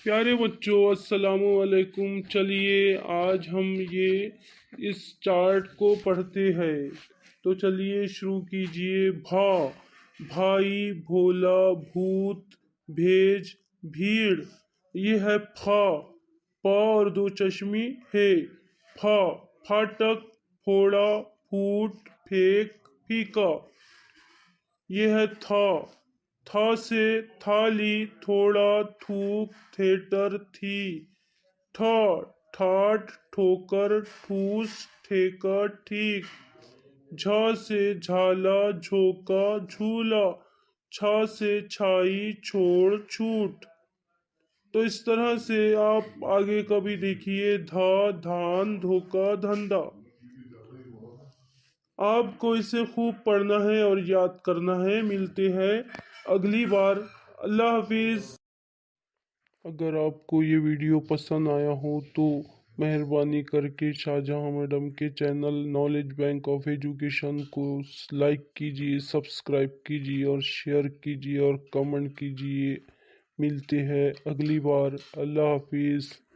پیارے بچوں السلام علیکم۔ چلیے آج ہم اس چارٹ کو پڑھتے ہیں، تو چلیے شروع کیجئے۔ بھائی، بھولا، بھوت، بھیج، بھیڑ۔ یہ ہے پھا اور دو چشمی ہے۔ پھاٹک، پھوڑا، پھوٹ، پھینک، پھیکا۔ یہ ہے تھا سے تھالی، تھوڑا، تھوک، تھیٹر، تھی۔ ٹھاٹھ، ٹھوکر، ٹھوس، ٹھیکا، ٹھیک۔ جھا سے جھالا، جھونکا، جھولا۔ چھا سے چھائی، چھوڑ، چھوٹ۔ تو اس طرح سے آپ آگے کا بھی دیکھیے۔ دھان، دھوکا، دھندا۔ آپ کو اسے خوب پڑھنا ہے اور یاد کرنا ہے۔ ملتے ہیں اگلی بار۔ اللہ حافظ۔ اگر آپ کو یہ ویڈیو پسند آیا ہو تو مہربانی کر کے شاہجہاں میڈم کے channel knowledge bank of education کو لائک کیجیے، سبسکرائب کیجیے اور شیئر کیجیے اور کمنٹ کیجیے۔ ملتے ہیں اگلی بار۔ اللہ حافظ۔